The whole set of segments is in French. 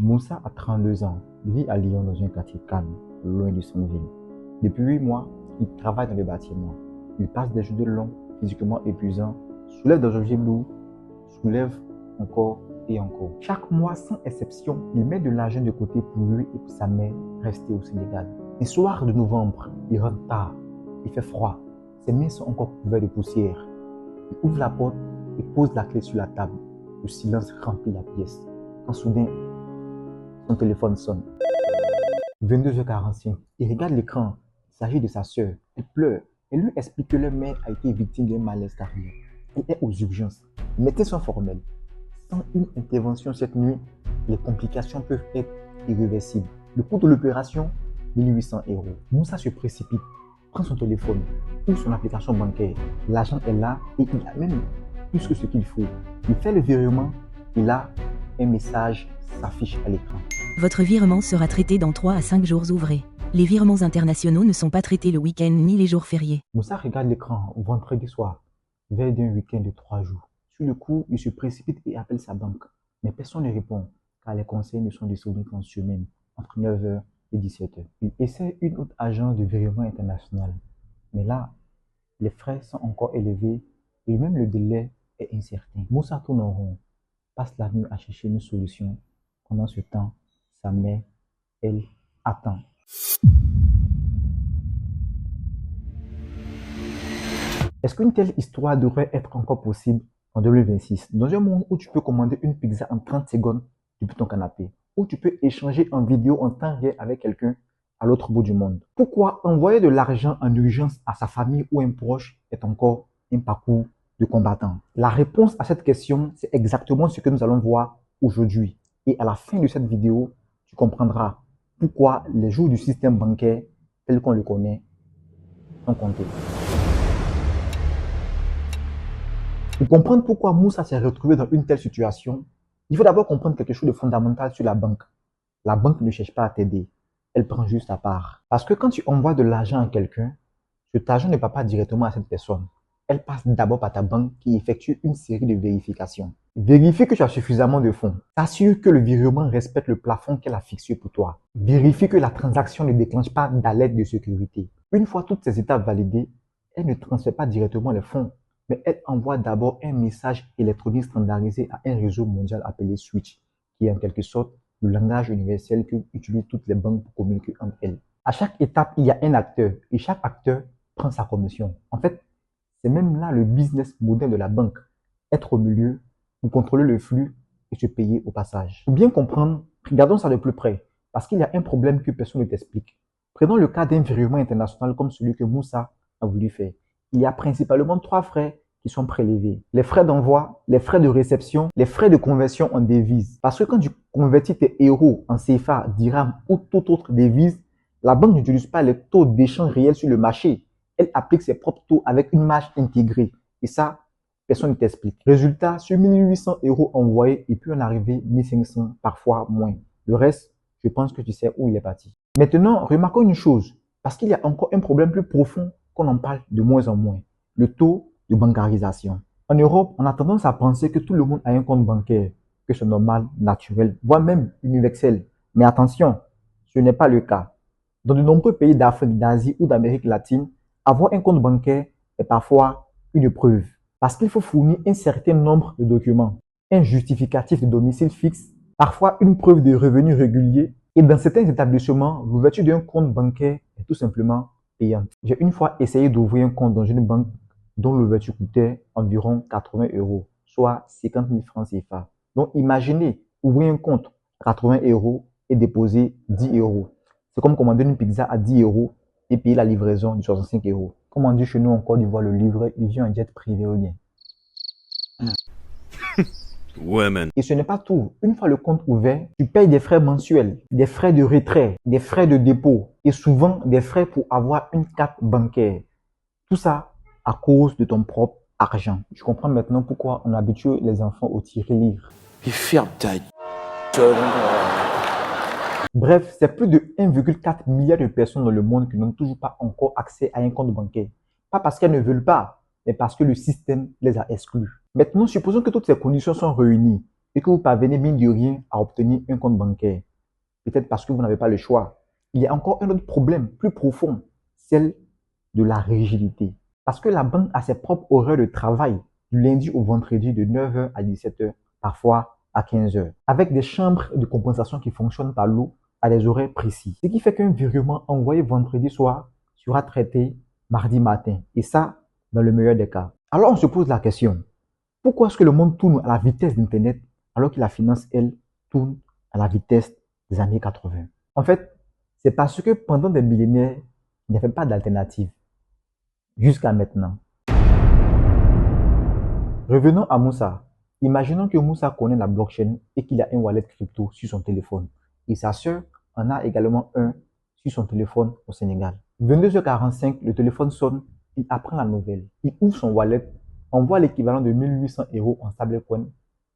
Moussa a 32 ans, vit à Lyon dans un quartier calme, loin de son ville. Depuis 8 mois, il travaille dans le bâtiment. Il passe des journées longues, physiquement épuisantes, soulève des objets lourds, soulève encore et encore. Chaque mois, sans exception, il met de l'argent de côté pour lui et pour sa mère rester au Sénégal. Un soir de novembre, il rentre tard, il fait froid, ses mains sont encore couvertes de poussière. Il ouvre la porte et pose la clé sur la table. Le silence remplit la pièce. Quand soudain, son téléphone sonne. 22h45. Il regarde l'écran. Il s'agit de sa sœur. Elle pleure. Elle lui explique que leur mère a été victime d'un malaise cardiaque. Elle est aux urgences. Les médecins sont formels. Sans une intervention cette nuit, les complications peuvent être irréversibles. Le coût de l'opération, 1800 €. Moussa se précipite, prend son téléphone, ouvre son application bancaire. L'argent est là et il a même plus que ce qu'il faut. Il fait le virement et là, un message s'affiche à l'écran. Votre virement sera traité dans 3 à 5 jours ouvrés. Les virements internationaux ne sont pas traités le week-end ni les jours fériés. Moussa regarde l'écran vendredi soir, veille d'un week-end de 3 jours. Sur le coup, il se précipite et appelle sa banque. Mais personne ne répond, car les conseils ne sont disponibles qu'en semaine, entre 9h et 17h. Il essaie une autre agence de virement international. Mais là, les frais sont encore élevés et même le délai est incertain. Moussa tourne en rond, passe la nuit à chercher une solution. Pendant ce temps, sa mère, elle, attend. Est-ce qu'une telle histoire devrait être encore possible en 2026, dans un monde où tu peux commander une pizza en 30 secondes depuis ton canapé, où tu peux échanger en vidéo en temps réel avec quelqu'un à l'autre bout du monde? Pourquoi envoyer de l'argent en urgence à sa famille ou un proche est encore un parcours de combattant? La réponse à cette question, c'est exactement ce que nous allons voir aujourd'hui. Et à la fin de cette vidéo, tu comprendras pourquoi les jours du système bancaire tel qu'on le connaît sont comptés. Pour comprendre pourquoi Moussa s'est retrouvé dans une telle situation, il faut d'abord comprendre quelque chose de fondamental sur la banque. La banque ne cherche pas à t'aider, elle prend juste ta part. Parce que quand tu envoies de l'argent à quelqu'un, cet argent ne va pas directement à cette personne. Elle passe d'abord par ta banque qui effectue une série de vérifications. Vérifie que tu as suffisamment de fonds. T'assure que le virement respecte le plafond qu'elle a fixé pour toi. Vérifie que la transaction ne déclenche pas d'alerte de sécurité. Une fois toutes ces étapes validées, elle ne transfère pas directement les fonds, mais elle envoie d'abord un message électronique standardisé à un réseau mondial appelé Switch, qui est en quelque sorte le langage universel que utilisent toutes les banques pour communiquer entre elles. À chaque étape, il y a un acteur et chaque acteur prend sa commission. En fait, c'est même là le business model de la banque. Être au milieu pour contrôler le flux et se payer au passage. Pour bien comprendre, regardons ça de plus près, parce qu'il y a un problème que personne ne t'explique. Prenons le cas d'un virement international comme celui que Moussa a voulu faire. Il y a principalement 3 frais qui sont prélevés. Les frais d'envoi, les frais de réception, les frais de conversion en devises. Parce que quand tu convertis tes euros en CFA, dirhams ou toute autre devise, la banque n'utilise pas les taux d'échange réels sur le marché. Elle applique ses propres taux avec une marge intégrée. Et ça, personne ne t'explique. Résultat, sur 1800 € envoyés, il peut en arriver 1500, parfois moins. Le reste, je pense que tu sais où il est parti. Maintenant, remarquons une chose, parce qu'il y a encore un problème plus profond qu'on en parle de moins en moins, le taux de bancarisation. En Europe, on a tendance à penser que tout le monde a un compte bancaire, que c'est normal, naturel, voire même universel. Mais attention, ce n'est pas le cas. Dans de nombreux pays d'Afrique, d'Asie ou d'Amérique latine, avoir un compte bancaire est parfois une preuve. Parce qu'il faut fournir un certain nombre de documents, un justificatif de domicile fixe, parfois une preuve de revenus réguliers. Et dans certains établissements, l'ouverture d'un compte bancaire est tout simplement payante. J'ai une fois essayé d'ouvrir un compte dans une banque dont l'ouverture coûtait environ 80 €, soit 50 000 francs CFA. Donc imaginez ouvrir un compte 80 € et déposer 10 €. C'est comme commander une pizza à 10 € et payer la livraison de 65 €. Comme on dit chez nous en Côte d'Ivoire, le livreur, il vient en jet privé ou bien. Ouais, man. Et ce n'est pas tout. Une fois le compte ouvert, tu payes des frais mensuels, des frais de retrait, des frais de dépôt et souvent des frais pour avoir une carte bancaire. Tout ça à cause de ton propre argent. Je comprends maintenant pourquoi on habitue les enfants au tirelire. Et ferme ta gueule. Bref, c'est plus de 1,4 milliard de personnes dans le monde qui n'ont toujours pas encore accès à un compte bancaire. Pas parce qu'elles ne veulent pas, mais parce que le système les a exclus. Maintenant, supposons que toutes ces conditions sont réunies. et que vous parvenez mine de rien à obtenir un compte bancaire, peut-être parce que vous n'avez pas le choix, il y a encore un autre problème plus profond, celle de la rigidité. Parce que la banque a ses propres horaires de travail du lundi au vendredi de 9h à 17h, parfois à 15h, avec des chambres de compensation qui fonctionnent par lot à des horaires précis. Ce qui fait qu'un virement envoyé vendredi soir sera traité mardi matin. Et ça, dans le meilleur des cas. Alors on se pose la question, pourquoi est-ce que le monde tourne à la vitesse d'Internet alors que la finance, elle, tourne à la vitesse des années 80? En fait, c'est parce que pendant des millénaires, il n'y avait pas d'alternative. Jusqu'à maintenant. Revenons à Moussa. Imaginons que Moussa connaît la blockchain et qu'il a un wallet crypto sur son téléphone. Et sa sœur en a également un sur son téléphone au Sénégal. 22h45, le téléphone sonne, il apprend la nouvelle. Il ouvre son wallet, envoie l'équivalent de 1800 € en stablecoin,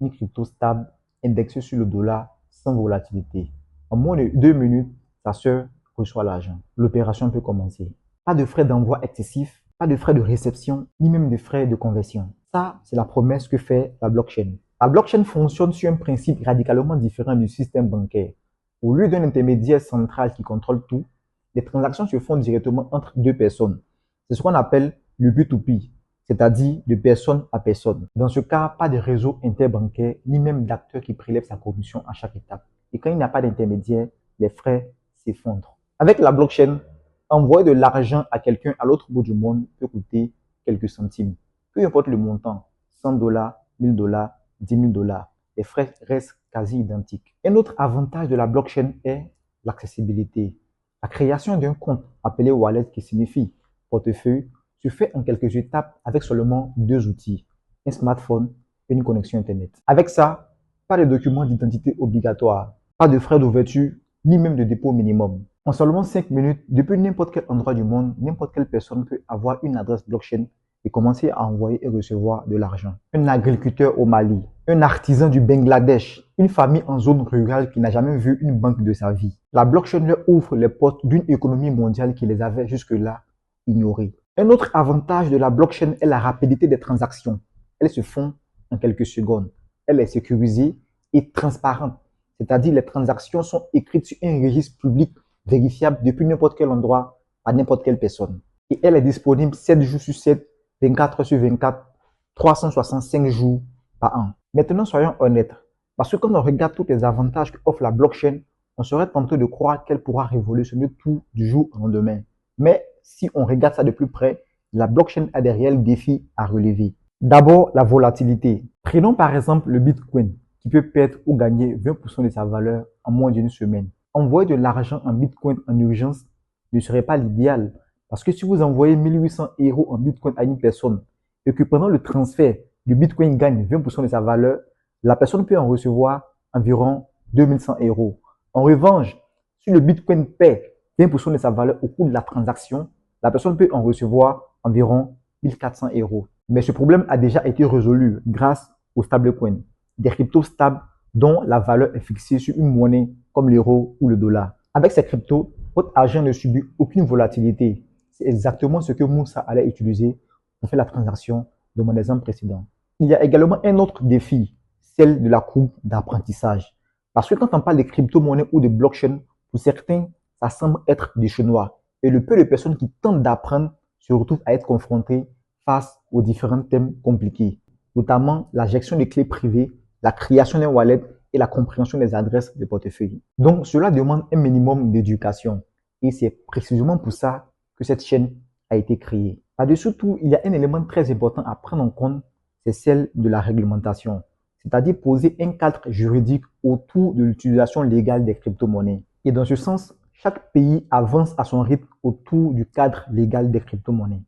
une crypto stable, indexée sur le dollar, sans volatilité. En moins de 2 minutes, sa sœur reçoit l'argent. L'opération peut commencer. Pas de frais d'envoi excessifs, pas de frais de réception, ni même de frais de conversion. Ça, c'est la promesse que fait la blockchain. La blockchain fonctionne sur un principe radicalement différent du système bancaire. Au lieu d'un intermédiaire central qui contrôle tout, les transactions se font directement entre deux personnes. C'est ce qu'on appelle le P2P, c'est-à-dire de personne à personne. Dans ce cas, pas de réseau interbancaire, ni même d'acteur qui prélève sa commission à chaque étape. Et quand il n'y a pas d'intermédiaire, les frais s'effondrent. Avec la blockchain, envoyer de l'argent à quelqu'un à l'autre bout du monde peut coûter quelques centimes. Peu importe le montant, 100 $, 1000 $, 10 000 $, les frais restent quasi identiques. Un autre avantage de la blockchain est l'accessibilité. La création d'un compte appelé wallet, qui signifie portefeuille, se fait en quelques étapes avec seulement 2 outils, un smartphone et une connexion Internet. Avec ça, pas de documents d'identité obligatoires, pas de frais d'ouverture, ni même de dépôt minimum. En seulement 5 minutes, depuis n'importe quel endroit du monde, n'importe quelle personne peut avoir une adresse blockchain et commencer à envoyer et recevoir de l'argent. Un agriculteur au Mali, un artisan du Bangladesh, une famille en zone rurale qui n'a jamais vu une banque de sa vie. La blockchain leur ouvre les portes d'une économie mondiale qui les avait jusque-là ignorées. Un autre avantage de la blockchain est la rapidité des transactions. Elles se font en quelques secondes. Elle est sécurisée et transparente, c'est-à-dire les transactions sont écrites sur un registre public vérifiable depuis n'importe quel endroit à n'importe quelle personne. Et elle est disponible 7 jours sur 7, 24 heures sur 24, 365 jours par an. Maintenant, soyons honnêtes, parce que quand on regarde tous les avantages qu'offre la blockchain, on serait tenté de croire qu'elle pourra révolutionner tout du jour au lendemain. Mais si on regarde ça de plus près, la blockchain a des réels défis à relever. D'abord, la volatilité. Prenons par exemple le Bitcoin, qui peut perdre ou gagner 20% de sa valeur en moins d'une semaine. Envoyer de l'argent en Bitcoin en urgence ne serait pas l'idéal. Parce que si vous envoyez 1800 € en Bitcoin à une personne et que pendant le transfert, le Bitcoin gagne 20% de sa valeur, la personne peut en recevoir environ 2100 €. En revanche, si le Bitcoin perd 20% de sa valeur au cours de la transaction, la personne peut en recevoir environ 1400 €. Mais ce problème a déjà été résolu grâce aux stablecoins, des cryptos stables dont la valeur est fixée sur une monnaie comme l'euro ou le dollar. Avec ces cryptos, votre argent ne subit aucune volatilité. C'est exactement ce que Moussa allait utiliser pour faire la transaction de mon exemple précédent. Il y a également un autre défi, celle de la courbe d'apprentissage. Parce que quand on parle de crypto-monnaies ou de blockchain, pour certains, ça semble être du chinois. Et le peu de personnes qui tentent d'apprendre se retrouvent à être confrontées face aux différents thèmes compliqués, notamment la gestion des clés privées, la création d'un wallet et la compréhension des adresses de portefeuille. Donc, cela demande un minimum d'éducation. Et c'est précisément pour ça que cette chaîne a été créée. Par-dessus tout, il y a un élément très important à prendre en compte, c'est celle de la réglementation, c'est-à-dire poser un cadre juridique autour de l'utilisation légale des crypto-monnaies. Et dans ce sens, chaque pays avance à son rythme autour du cadre légal des crypto-monnaies.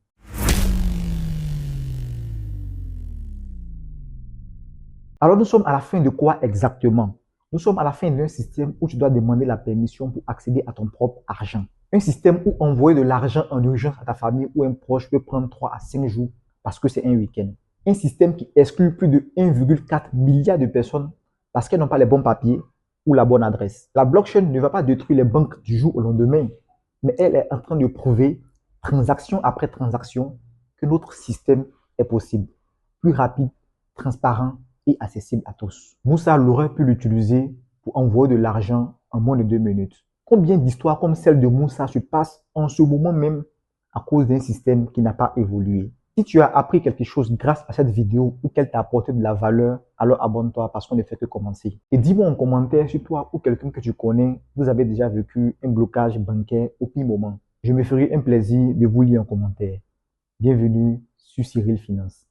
Alors nous sommes à la fin de quoi exactement? Nous sommes à la fin d'un système où tu dois demander la permission pour accéder à ton propre argent. Un système où envoyer de l'argent en urgence à ta famille ou un proche peut prendre 3 à 5 jours parce que c'est un week-end. Un système qui exclut plus de 1,4 milliard de personnes parce qu'elles n'ont pas les bons papiers ou la bonne adresse. La blockchain ne va pas détruire les banques du jour au lendemain, mais elle est en train de prouver, transaction après transaction, que notre système est possible, plus rapide, transparent et accessible à tous. Moussa l'aurait pu l'utiliser pour envoyer de l'argent en moins de 2 minutes. Combien d'histoires comme celle de Moussa se passent en ce moment même à cause d'un système qui n'a pas évolué? Si tu as appris quelque chose grâce à cette vidéo ou qu'elle t'a apporté de la valeur, alors abonne-toi parce qu'on ne fait que commencer. Et dis-moi en commentaire si toi ou quelqu'un que tu connais, vous avez déjà vécu un blocage bancaire au pire moment. Je me ferai un plaisir de vous lire en commentaire. Bienvenue sur Cyril Finance.